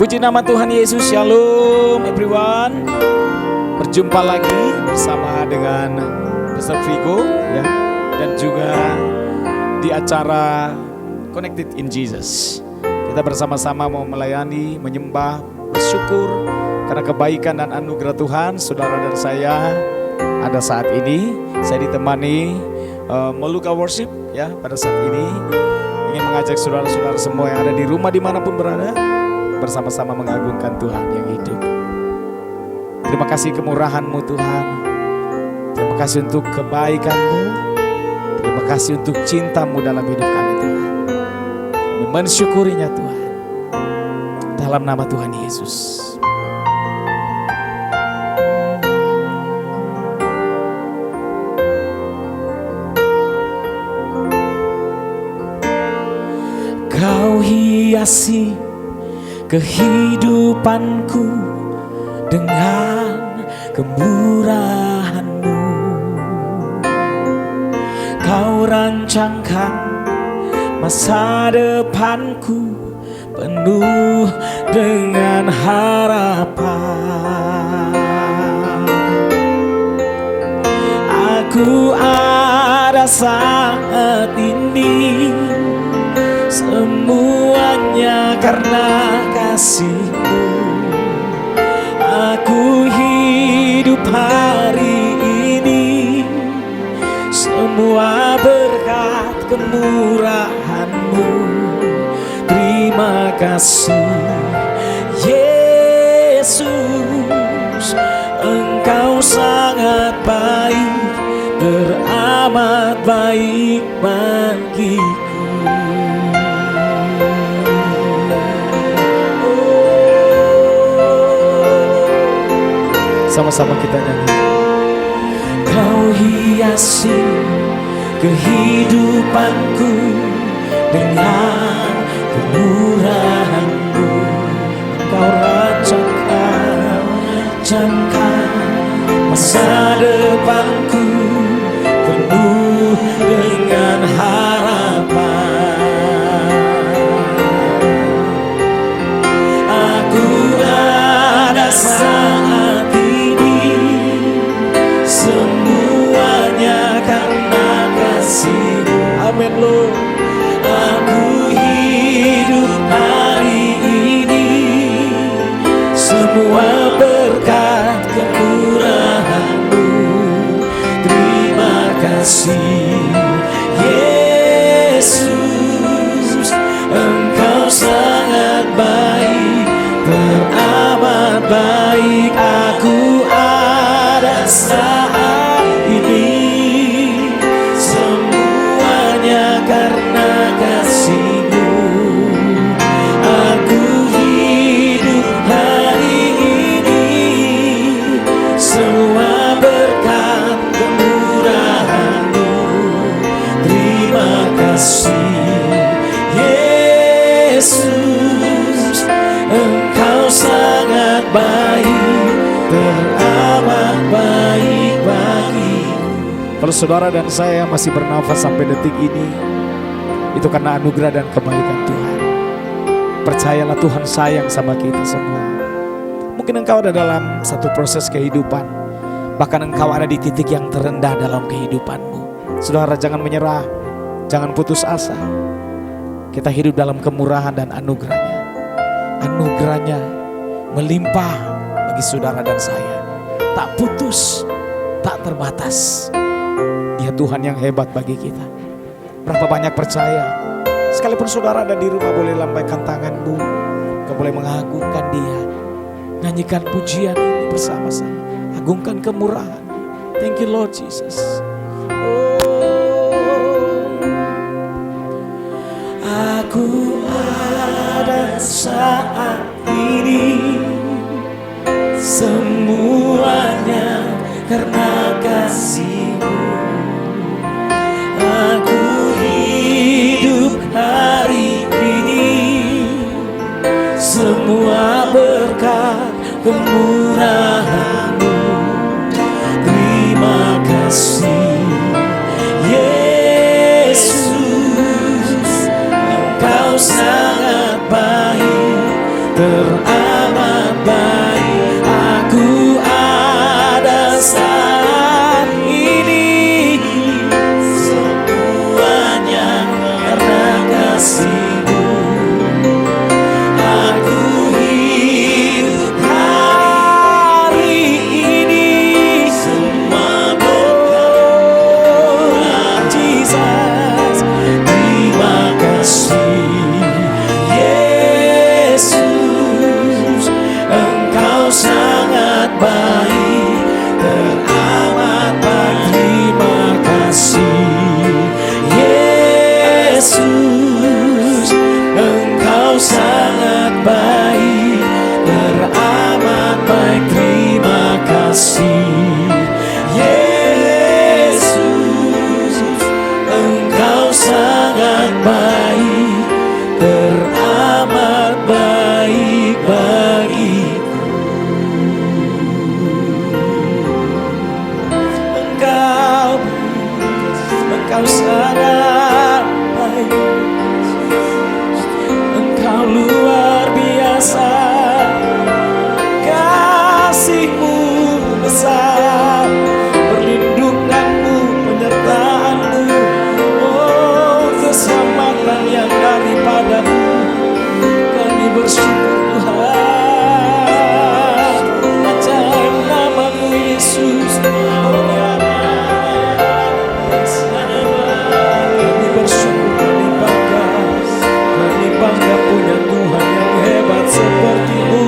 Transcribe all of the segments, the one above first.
Puji nama Tuhan Yesus. Shalom everyone. Berjumpa lagi bersama dengan Pastor Vigo ya, dan juga di acara Connected in Jesus. Kita bersama-sama mau melayani, menyembah, bersyukur karena kebaikan dan anugerah Tuhan. Saudara dan saya ada saat ini, saya ditemani Meluka Worship ya. Pada saat ini ingin mengajak saudara-saudara semua yang ada di rumah dimanapun berada, bersama-sama mengagungkan Tuhan yang hidup. Terima kasih kemurahan-Mu Tuhan. Terima kasih untuk kebaikan-Mu. Terima kasih untuk cinta-Mu dalam hidup kami Tuhan. Kami mensyukurinya Tuhan. Dalam nama Tuhan Yesus. Kau hiasi kehidupanku dengan kemurahan-Mu. Kau rancangkan masa depanku penuh dengan harapan. Aku ada saat ini, semuanya karena kasih-Mu. Aku hidup hari ini, semua berkat kemurahan-Mu. Terima kasih Yesus, Engkau sangat baik, teramat baik bagiku. Sama-sama kita nyanyi. Kau hiasi kehidupanku dengan kemurahan-Mu. Kau rancangkan masa depanku penuh dengan harapan. Aku ada saat ini, semuanya karena kasih-Mu. Amin Lord. Aku hidup hari ini, semua berkat kemurahan-Mu. Terima kasih Yesus, Engkau sangat baik, teramat baik. Aku ada saat ini, semuanya karena kasih-Mu. Aku hidup hari ini, semua berkat kemurahan-Mu. Terima kasih Yesus, Engkau sangat baik, teramat baik bagiku. Kalau saudara dan saya masih bernafas sampai detik ini, itu karena anugerah dan kebaikan Tuhan. Percayalah Tuhan sayang sama kita semua. Mungkin engkau ada dalam satu proses kehidupan, bahkan engkau ada di titik yang terendah dalam kehidupanmu. Saudara, jangan menyerah, jangan putus asa. Kita hidup dalam kemurahan dan anugerahnya. Anugerahnya melimpah bagi saudara dan saya. Tak putus, tak terbatas. Dia Tuhan yang hebat bagi kita. Berapa banyak percaya, sekalipun saudara ada di rumah, boleh lambaikan tanganmu. Kau boleh mengagungkan Dia. Nyanyikan pujian ini bersama-sama. Agungkan kemurahan. Thank you Lord Jesus. Aku ada saat ini, semuanya karena kasih-Mu. Aku hidup hari ini, semua berkat kemurahan-Mu. Terima kasih Yesus, Engkau sangat baik, teramat baik. Aku ada saat ini, semuanya karena kasih-Mu. Aku hidup hari ini, semua berkat Jesus. Terima kasih Yesus, Engkau sangat baik, teramat baik. Terima kasih Yesus, Engkau sangat baik, teramat baik. Terima kasih Yesus, Engkau sangat baik, teramat baik bagiku. Engkau sangat baik, Engkau luar biasa, kasih-Mu besar, perlindungan-Mu, penyertaan-Mu, oh keselamatan yang daripada-Mu. Kami bersyukur Tuhan, ajaib nama-Mu Yesus. Kami bersyukur, kami bangga punya Tuhan yang hebat seperti-Mu.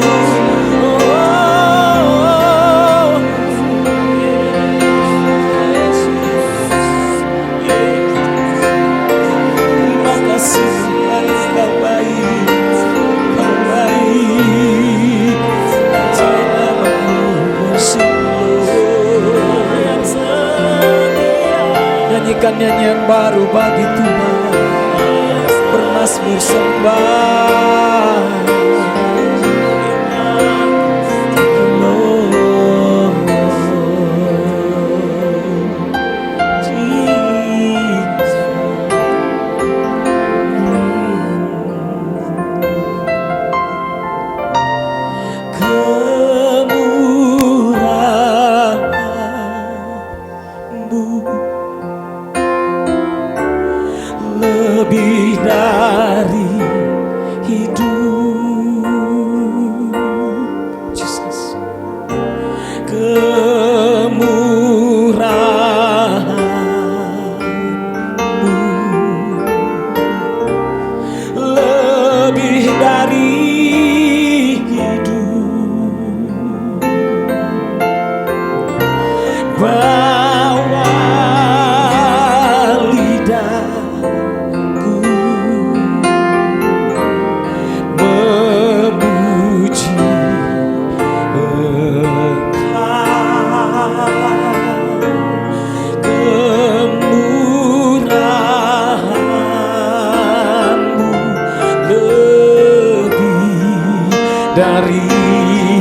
Terima kasih Tuhan, Engkau baik, Engkau baik. Ajaib nama-Mu, bersyukur yang setia. Nyanyikan nyanyian baru bagi Tuhan, bermazmur sembah. Lebih dari hidup, Jesus. Kemurahan-Mu lebih dari hidup, bawa lidahku memuji Engkau. Kemurahan-Mu lebih dari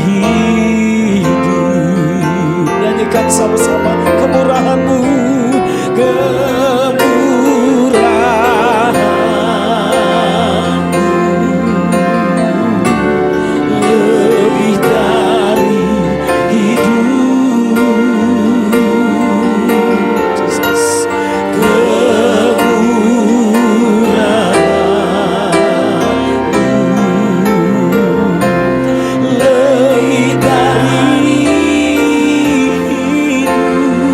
hidup. Nyanyikan sama-sama, kemurahan-Mu, kemurahan-Mu lebih dari hidup, Jesus. Kemurahan-Mu lebih dari hidup,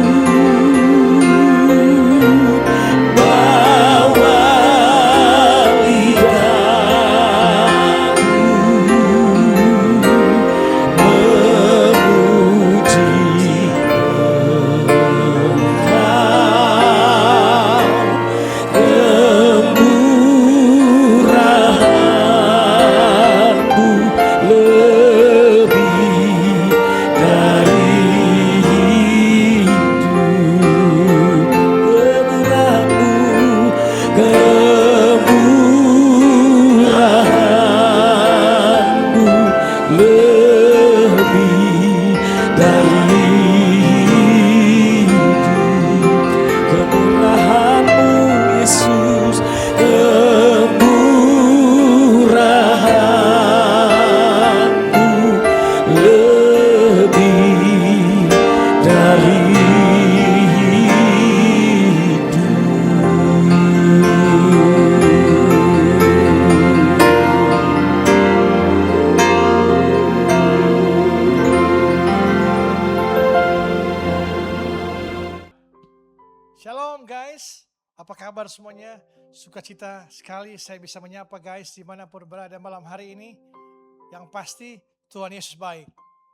kabar semuanya? Sukacita sekali saya bisa menyapa guys dimanapun berada malam hari ini. Yang pasti Tuhan Yesus baik.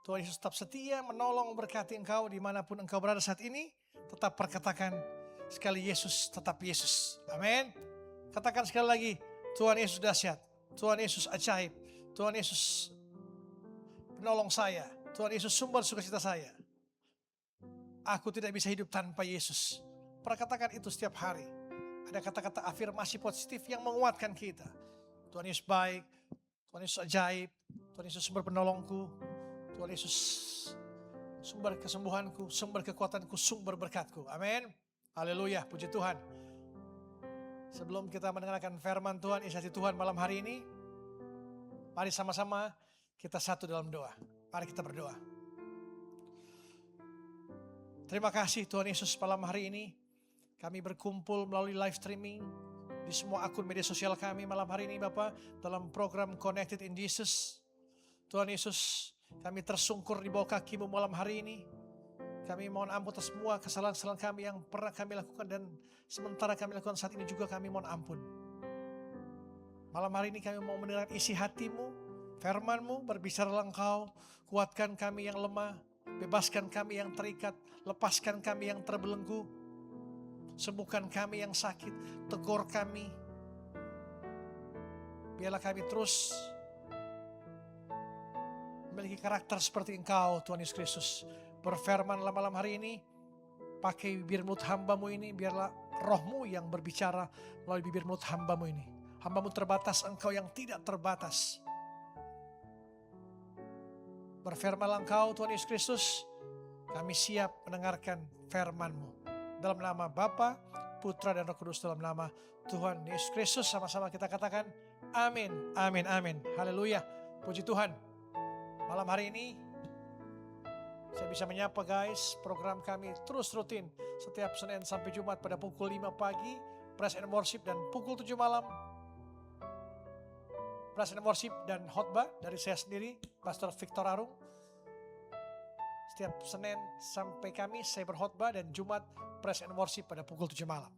Tuhan Yesus tetap setia menolong memberkati engkau dimanapun engkau berada saat ini. Tetap perkatakan sekali Yesus tetap Yesus. Amin. Katakan sekali lagi, Tuhan Yesus dahsyat. Tuhan Yesus ajaib. Tuhan Yesus penolong saya. Tuhan Yesus sumber sukacita saya. Aku tidak bisa hidup tanpa Yesus. Perkatakan itu setiap hari. Ada kata-kata afirmasi positif yang menguatkan kita. Tuhan Yesus baik, Tuhan Yesus ajaib, Tuhan Yesus sumber penolongku, Tuhan Yesus sumber kesembuhanku, sumber kekuatanku, sumber berkatku. Amin. Haleluya, puji Tuhan. Sebelum kita mendengarkan firman Tuhan, isi hati Tuhan malam hari ini, mari sama-sama kita satu dalam doa. Mari kita berdoa. Terima kasih Tuhan Yesus malam hari ini. Kami berkumpul melalui live streaming di semua akun media sosial kami malam hari ini Bapak. Dalam program Connected in Jesus. Tuhan Yesus, kami tersungkur di bawah kaki-Mu malam hari ini. Kami mohon ampun atas semua kesalahan-kesalahan kami yang pernah kami lakukan. Dan sementara kami lakukan saat ini juga kami mohon ampun. Malam hari ini kami mau mendengar isi hati-Mu, firman-Mu, berbicaralah Engkau. Kuatkan kami yang lemah, bebaskan kami yang terikat, lepaskan kami yang terbelenggu. Sembuhkan kami yang sakit, tegur kami. Biarlah kami terus memiliki karakter seperti Engkau Tuhan Yesus Kristus. Berfirmanlah malam hari ini, pakai bibir mulut hamba-Mu ini, biarlah Roh-Mu yang berbicara melalui bibir mulut hamba-Mu ini. Hamba-Mu terbatas, Engkau yang tidak terbatas. Berfirmanlah Engkau Tuhan Yesus Kristus, kami siap mendengarkan firman-Mu. Dalam nama Bapa, Putra dan Roh Kudus, dalam nama Tuhan Yesus Kristus, sama-sama kita katakan amin, amin, amin. Haleluya, puji Tuhan. Malam hari ini saya bisa menyapa guys, program kami terus rutin setiap Senin sampai Jumat pada pukul 5 pagi, Praise and Worship, dan pukul 7 malam Praise and Worship dan khotbah dari saya sendiri, Pastor Victor Arung. Setiap Senin sampai Kamis saya berkhotbah dan Jumat Praise and Worship pada pukul 7 malam.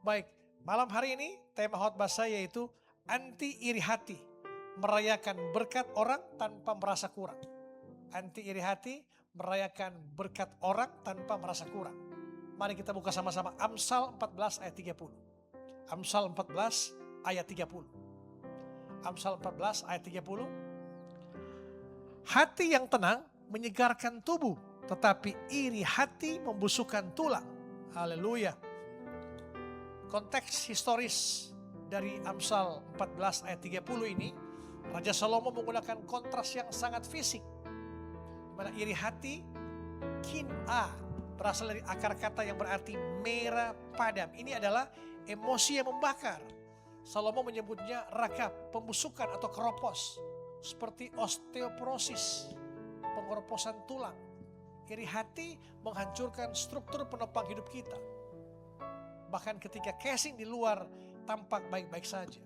Baik, malam hari ini tema khotbah saya yaitu anti iri hati, merayakan berkat orang tanpa merasa kurang. Anti iri hati, merayakan berkat orang tanpa merasa kurang. Mari kita buka sama-sama Amsal 14 ayat 30. Amsal 14 ayat 30. Amsal 14 ayat 30. Hati yang tenang menyegarkan tubuh, tetapi iri hati membusukkan tulang. Haleluya. Konteks historis dari Amsal 14 ayat 30 ini, Raja Salomo menggunakan kontras yang sangat fisik. Di mana iri hati, kin'a, berasal dari akar kata yang berarti merah padam. Ini adalah emosi yang membakar. Salomo menyebutnya rakab, pembusukan atau keropos. Seperti osteoporosis, pengeroposan tulang. Iri hati menghancurkan struktur penopang hidup kita. Bahkan ketika casing di luar tampak baik-baik saja.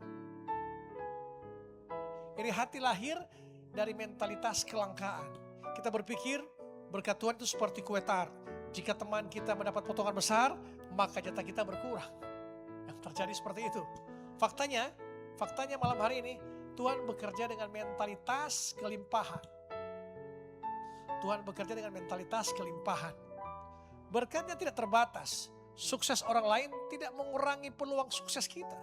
Iri hati lahir dari mentalitas kelangkaan. Kita berpikir berkat Tuhan itu seperti kue tart. Jika teman kita mendapat potongan besar, maka jatah kita berkurang. Yang terjadi seperti itu. Faktanya malam hari ini Tuhan bekerja dengan mentalitas kelimpahan. Tuhan bekerja dengan mentalitas kelimpahan. Berkatnya tidak terbatas. Sukses orang lain tidak mengurangi peluang sukses kita.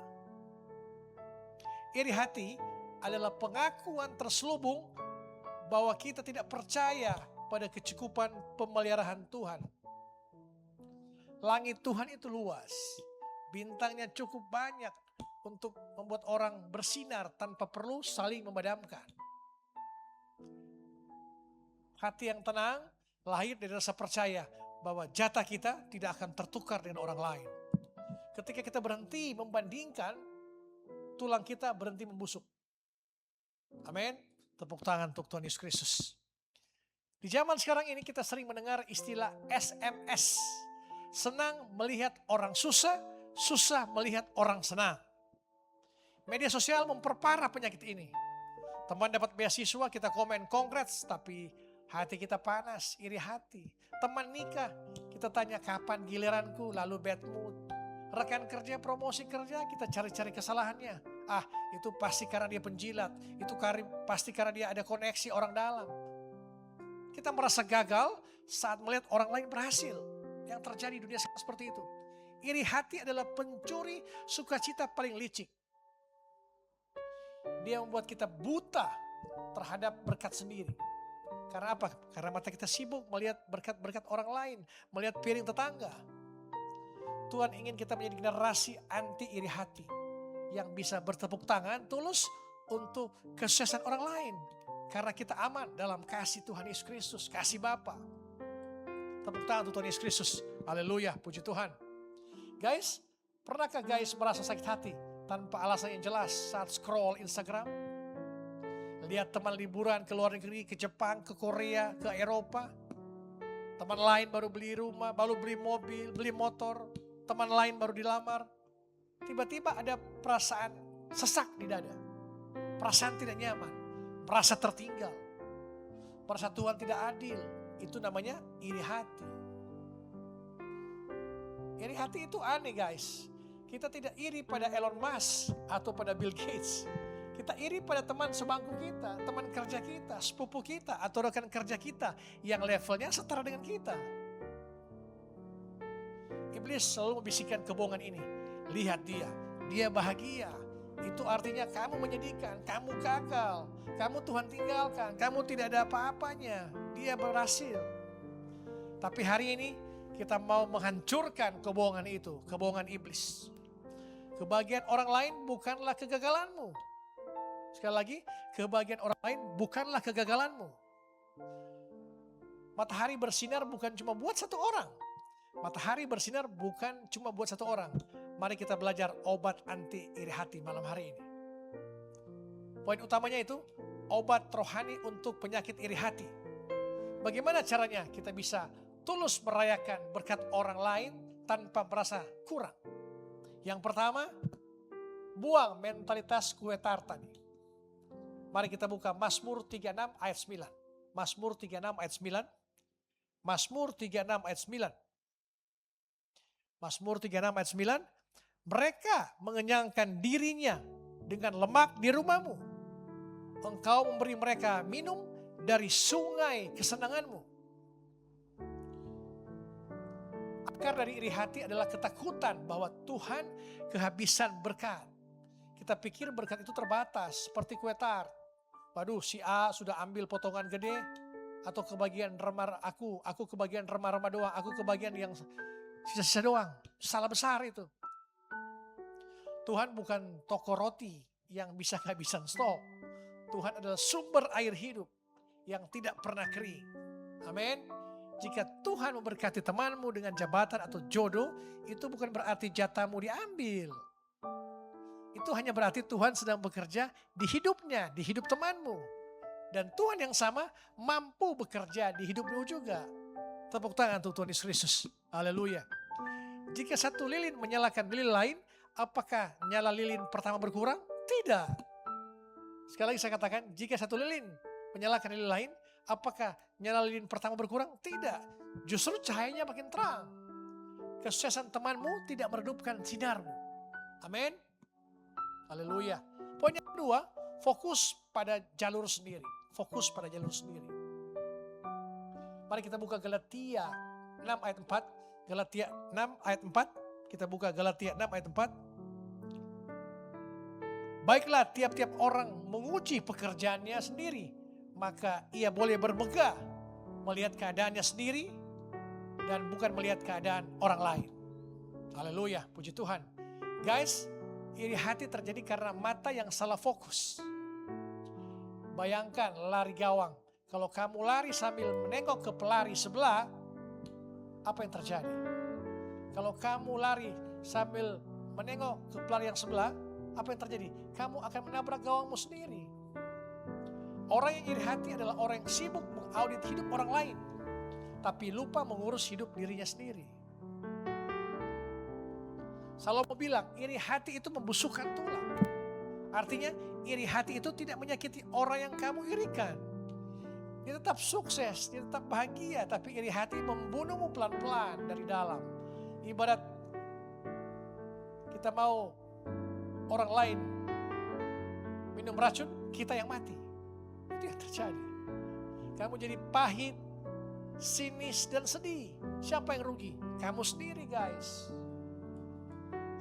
Iri hati adalah pengakuan terselubung bahwa kita tidak percaya pada kecukupan pemeliharaan Tuhan. Langit Tuhan itu luas. Bintangnya cukup banyak untuk membuat orang bersinar tanpa perlu saling memadamkan. Hati yang tenang lahir dari rasa percaya bahwa jatah kita tidak akan tertukar dengan orang lain. Ketika kita berhenti membandingkan, tulang kita berhenti membusuk. Amin. Tepuk tangan untuk Tuhan Yesus Kristus. Di zaman sekarang ini kita sering mendengar istilah SMS. Senang melihat orang susah, susah melihat orang senang. Media sosial memperparah penyakit ini. Teman dapat beasiswa, kita komen congrats, tapi hati kita panas, iri hati. Teman nikah, kita tanya kapan giliranku, lalu bad mood. Rekan kerja, promosi kerja, kita cari-cari kesalahannya. Itu pasti karena dia penjilat. Itu pasti karena dia ada koneksi orang dalam. Kita merasa gagal saat melihat orang lain berhasil. Yang terjadi di dunia seperti itu. Iri hati adalah pencuri sukacita paling licik. Dia membuat kita buta terhadap berkat sendiri. Karena apa? Karena mata kita sibuk melihat berkat-berkat orang lain. Melihat piring tetangga. Tuhan ingin kita menjadi generasi anti iri hati. Yang bisa bertepuk tangan tulus untuk kesuksesan orang lain. Karena kita aman dalam kasih Tuhan Yesus Kristus. Kasih Bapa. Tepuk tangan untuk Tuhan Yesus Kristus. Haleluya, puji Tuhan. Guys, pernahkah guys merasa sakit hati tanpa alasan yang jelas saat scroll Instagram? Lihat teman liburan ke luar negeri, ke Jepang, ke Korea, ke Eropa. Teman lain baru beli rumah, baru beli mobil, beli motor. Teman lain baru dilamar. Tiba-tiba ada perasaan sesak di dada. Perasaan tidak nyaman. Merasa tertinggal. Merasa Tuhan tidak adil. Itu namanya iri hati. Iri hati itu aneh guys. Kita tidak iri pada Elon Musk atau pada Bill Gates. Kita iri pada teman sebangku kita, teman kerja kita, sepupu kita, atau rekan kerja kita yang levelnya setara dengan kita. Iblis selalu membisikkan kebohongan ini. Lihat dia bahagia. Itu artinya kamu menyedihkan, kamu gagal, kamu Tuhan tinggalkan, kamu tidak ada apa-apanya. Dia berhasil. Tapi hari ini kita mau menghancurkan kebohongan itu, kebohongan iblis. Kebahagiaan orang lain bukanlah kegagalanmu. Sekali lagi, kebahagiaan orang lain bukanlah kegagalanmu. Matahari bersinar bukan cuma buat satu orang. Matahari bersinar bukan cuma buat satu orang. Mari kita belajar obat anti iri hati malam hari ini. Poin utamanya itu obat rohani untuk penyakit iri hati. Bagaimana caranya kita bisa tulus merayakan berkat orang lain tanpa merasa kurang? Yang pertama, buang mentalitas kue tar tadi. Mari kita buka Mazmur 36 ayat 9. Mazmur 36 ayat 9. Mazmur 36 ayat 9. Mazmur 36 ayat 9. Mereka mengenyangkan dirinya dengan lemak di rumahmu. Engkau memberi mereka minum dari sungai kesenanganmu. Akar dari iri hati adalah ketakutan bahwa Tuhan kehabisan berkat. Kita pikir berkat itu terbatas seperti kue tart. Waduh, si A sudah ambil potongan gede, atau kebagian remar aku kebagian remar-remar doang, aku kebagian yang sisa-sisa doang. Salah besar itu. Tuhan bukan toko roti yang bisa kehabisan stok. Tuhan adalah sumber air hidup yang tidak pernah kering. Amin. Jika Tuhan memberkati temanmu dengan jabatan atau jodoh, itu bukan berarti jatahmu diambil. Itu hanya berarti Tuhan sedang bekerja di hidupnya, di hidup temanmu. Dan Tuhan yang sama mampu bekerja di hidupmu juga. Tepuk tangan untuk Tuhan Yesus Kristus. Haleluya. Jika satu lilin menyalakan lilin lain, apakah nyala lilin pertama berkurang? Tidak. Sekali lagi saya katakan, jika satu lilin menyalakan lilin lain, apakah nyala lilin pertama berkurang? Tidak. Justru cahayanya makin terang. Kesuksesan temanmu tidak meredupkan sinarmu. Amin. Haleluya. Poin yang kedua, fokus pada jalur sendiri. Fokus pada jalur sendiri. Mari kita buka Galatia 6 ayat 4. Galatia 6 ayat 4. Kita buka Galatia 6 ayat 4. Baiklah, tiap-tiap orang menguji pekerjaannya sendiri, maka ia boleh bermegah melihat keadaannya sendiri dan bukan melihat keadaan orang lain. Haleluya, puji Tuhan. Guys, iri hati terjadi karena mata yang salah fokus. Bayangkan lari gawang. Kalau kamu lari sambil menengok ke pelari sebelah, apa yang terjadi? Kalau kamu lari sambil menengok ke pelari yang sebelah, apa yang terjadi? Kamu akan menabrak gawangmu sendiri. Orang yang iri hati adalah orang yang sibuk mengaudit hidup orang lain, tapi lupa mengurus hidup dirinya sendiri. Salomo bilang, iri hati itu membusukkan tulang. Artinya, iri hati itu tidak menyakiti orang yang kamu irikan. Dia tetap sukses, dia tetap bahagia, tapi iri hati membunuhmu pelan-pelan dari dalam. Ibarat Kita mau orang lain minum racun, kita yang mati. Itu yang terjadi. Kamu jadi pahit, sinis dan sedih. Siapa yang rugi? Kamu sendiri, guys.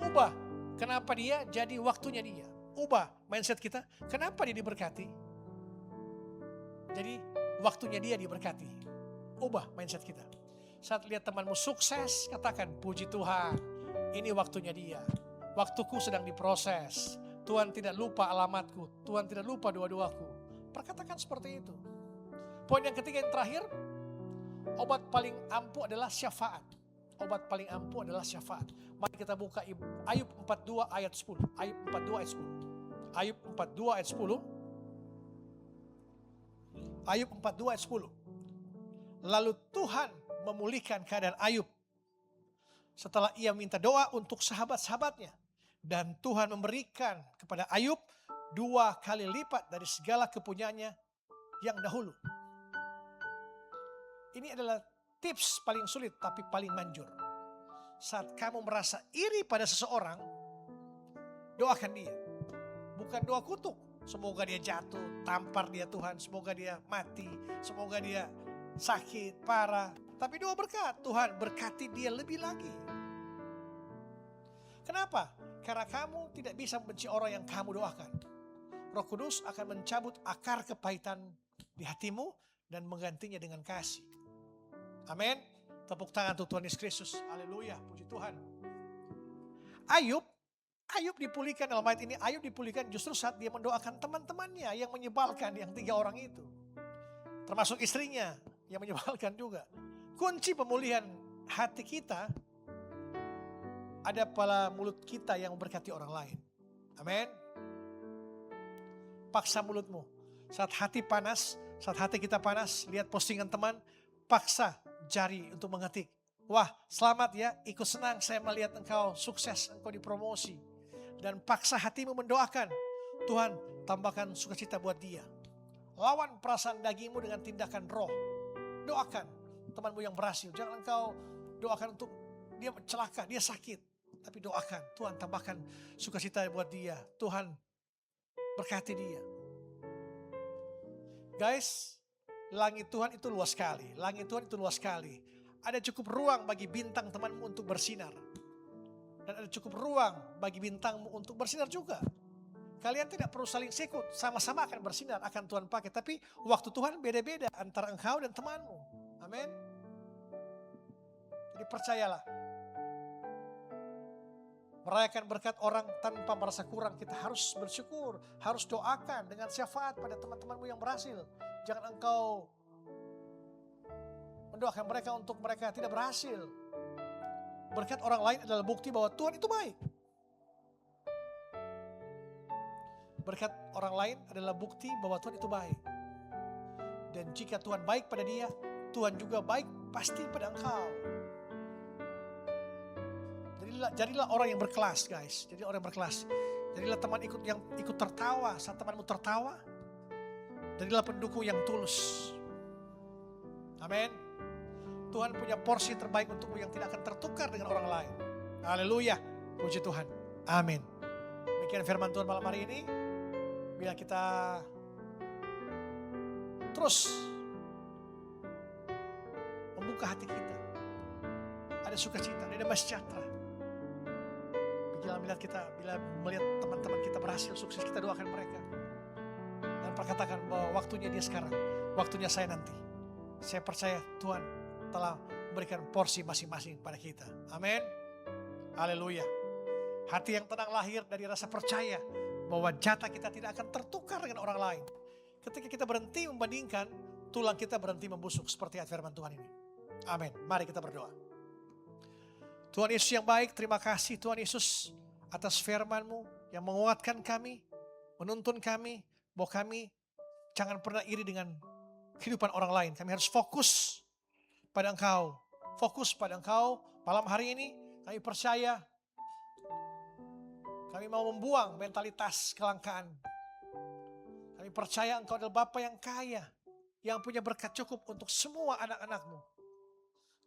Ubah. Kenapa dia? Jadi waktunya dia. Ubah mindset kita. Kenapa dia diberkati? Jadi waktunya dia diberkati. Ubah mindset kita. Saat lihat temanmu sukses, katakan, puji Tuhan, ini waktunya dia. Waktuku sedang diproses. Tuhan tidak lupa alamatku. Tuhan tidak lupa doa-doaku. Perkatakan seperti itu. Poin yang ketiga yang terakhir, obat paling ampuh adalah syafaat. Obat paling ampuh adalah syafaat. Mari kita buka Ayub 42 ayat 10. Ayub 42 ayat 10. Ayub 42 ayat 10. Ayub 42 ayat 10. Lalu Tuhan memulihkan keadaan Ayub setelah ia minta doa untuk sahabat-sahabatnya. Dan Tuhan memberikan kepada Ayub 2 kali lipat dari segala kepunyaannya yang dahulu. Ini adalah tips paling sulit tapi paling manjur. Saat kamu merasa iri pada seseorang, doakan dia. Bukan doa kutuk. Semoga dia jatuh, tampar dia Tuhan, semoga dia mati, semoga dia sakit, parah. Tapi doa berkat, Tuhan berkati dia lebih lagi. Kenapa? Karena kamu tidak bisa membenci orang yang kamu doakan. Roh Kudus akan mencabut akar kepahitan di hatimu dan menggantinya dengan kasih. Amin. Tepuk tangan untuk Tuhan Yesus Kristus. Haleluya, puji Tuhan. Ayub dipulihkan dalam ayat ini. Ayub dipulihkan justru saat dia mendoakan teman-temannya yang menyebalkan, yang 3 orang itu. Termasuk istrinya yang menyebalkan juga. Kunci pemulihan hati kita ada pada mulut kita yang memberkati orang lain. Amin. Paksa mulutmu. Saat hati panas, saat hati kita panas, lihat postingan teman, paksa jari untuk mengetik. Wah, selamat ya, ikut senang saya melihat engkau sukses, engkau dipromosi. Dan paksa hatimu mendoakan, Tuhan tambahkan sukacita buat dia. Lawan perasaan dagingmu dengan tindakan roh. Doakan temanmu yang berhasil. Jangan engkau doakan untuk dia celaka, dia sakit. Tapi doakan, Tuhan tambahkan sukacita buat dia. Tuhan berkati dia. Guys, langit Tuhan itu luas sekali. Langit Tuhan itu luas sekali. Ada cukup ruang bagi bintang temanmu untuk bersinar. Dan ada cukup ruang bagi bintangmu untuk bersinar juga. Kalian tidak perlu saling sikut. Sama-sama akan bersinar, akan Tuhan pakai. Tapi waktu Tuhan beda-beda antara engkau dan temanmu. Amin. Jadi percayalah. Merayakan berkat orang tanpa merasa kurang. Kita harus bersyukur. Harus doakan dengan syafaat pada teman-temanmu yang berhasil. Jangan engkau mendoakan mereka untuk mereka tidak berhasil. Berkat orang lain adalah bukti bahwa Tuhan itu baik. Berkat orang lain adalah bukti bahwa Tuhan itu baik. Dan jika Tuhan baik pada dia, Tuhan juga baik pasti pada engkau. Jadilah orang yang berkelas, guys. Jadi orang yang berkelas. Jadilah teman yang ikut tertawa saat temanmu tertawa. Jadilah pendukung yang tulus. Amin. Tuhan punya porsi terbaik untukmu yang tidak akan tertukar dengan orang lain. Haleluya. Puji Tuhan. Amin. Demikian firman Tuhan malam hari ini. Bila kita terus membuka hati kita, ada sukacita, ada damai sejahtera. Bila melihat teman-teman kita berhasil sukses, kita doakan mereka. Dan perkatakan bahwa waktunya dia sekarang, waktunya saya nanti. Saya percaya Tuhan telah memberikan porsi masing-masing pada kita. Amin. Haleluya. Hati yang tenang lahir dari rasa percaya bahwa jatah kita tidak akan tertukar dengan orang lain. Ketika kita berhenti membandingkan, tulang kita berhenti membusuk seperti ayat firman Tuhan ini. Amin. Mari kita berdoa. Tuhan Yesus yang baik, terima kasih Tuhan Yesus atas firman-Mu yang menguatkan kami, menuntun kami, bahwa kami jangan pernah iri dengan kehidupan orang lain. Kami harus fokus pada Engkau. Fokus pada Engkau. Malam hari ini kami percaya, kami mau membuang mentalitas kelangkaan. Kami percaya Engkau adalah Bapa yang kaya, yang punya berkat cukup untuk semua anak-anak-Mu.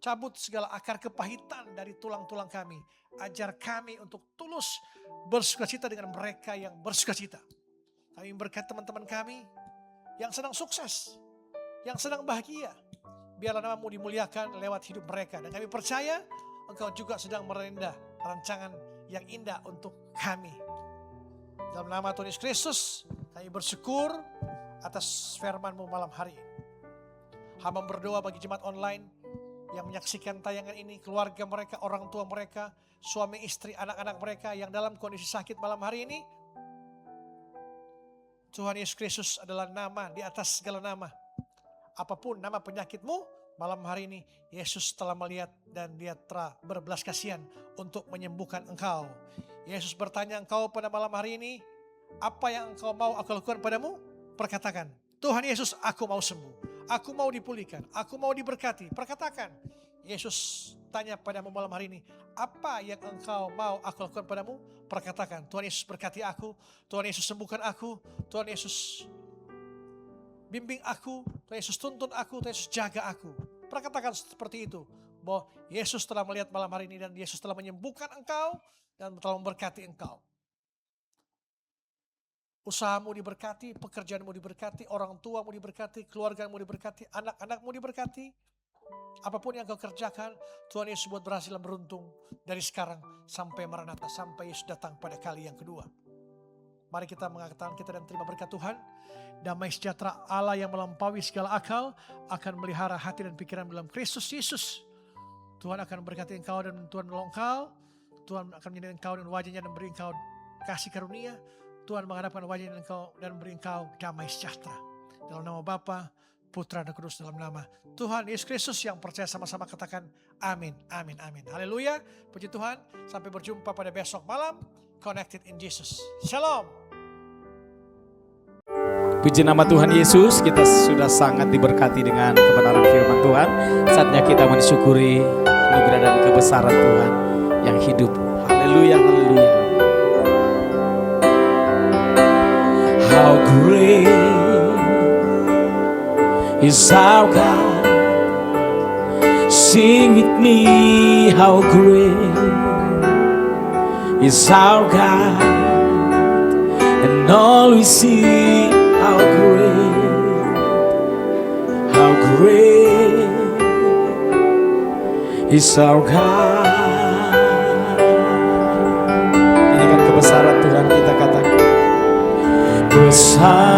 Cabut segala akar kepahitan dari tulang-tulang kami. Ajar kami untuk tulus bersukacita dengan mereka yang bersukacita. Kami berkat teman-teman kami yang sedang sukses, yang sedang bahagia. Biarlah namamu dimuliakan lewat hidup mereka. Dan kami percaya Engkau juga sedang merendah rancangan yang indah untuk kami. Dalam nama Tuhan Yesus Kristus, kami bersyukur atas firman-Mu malam hari ini. Hamba berdoa bagi jemaat online yang menyaksikan tayangan ini, keluarga mereka, orang tua mereka, suami istri, anak-anak mereka yang dalam kondisi sakit malam hari ini. Tuhan Yesus Kristus adalah nama di atas segala nama. Apapun nama penyakitmu, malam hari ini Yesus telah melihat dan Dia telah berbelas kasihan untuk menyembuhkan engkau. Yesus bertanya engkau pada malam hari ini, apa yang engkau mau aku lakukan padamu? Perkatakan, Tuhan Yesus, aku mau sembuh, aku mau dipulihkan, aku mau diberkati. Perkatakan. Yesus tanya padamu malam hari ini, apa yang engkau mau aku lakukan padamu? Perkatakan, Tuhan Yesus berkati aku, Tuhan Yesus sembuhkan aku, Tuhan Yesus bimbing aku, Tuhan Yesus tuntun aku, Tuhan Yesus jaga aku. Perkatakan seperti itu, bahwa Yesus telah melihat malam hari ini dan Yesus telah menyembuhkan engkau dan telah memberkati engkau. Usahamu diberkati, pekerjaanmu diberkati, orang tuamu diberkati, keluargamu diberkati, anak-anakmu diberkati. Apapun yang kau kerjakan, Tuhan Yesus buat berhasil dan beruntung dari sekarang sampai Maranatha, sampai Yesus datang pada kali yang kedua. Mari kita mengangkat tangan kita dan terima berkat Tuhan. Damai sejahtera Allah yang melampaui segala akal akan melihara hati dan pikiran dalam Kristus Yesus. Tuhan akan berkati engkau dan Tuhan menolong engkau. Tuhan akan menyediakan engkau dan wajahnya dan beri engkau kasih karunia. Tuhan menghadapkan wajahnya dan beri engkau damai sejahtera. Dalam nama Bapa, Putra dan Kudus, dalam nama Tuhan Yesus Kristus yang percaya sama-sama katakan amin, amin, amin. Haleluya, puji Tuhan. Sampai berjumpa pada besok malam. Connected in Jesus. Shalom. Puji nama Tuhan Yesus, kita sudah sangat diberkati dengan kebenaran firman Tuhan. Saatnya kita mensyukuri anugerah dan kebesaran Tuhan yang hidup. Haleluya, haleluya. How great is our God. Sing with me, how great is our God. And all we see, how great is our God. Nyanyikan kebesaran Tuhan, kita katakan besar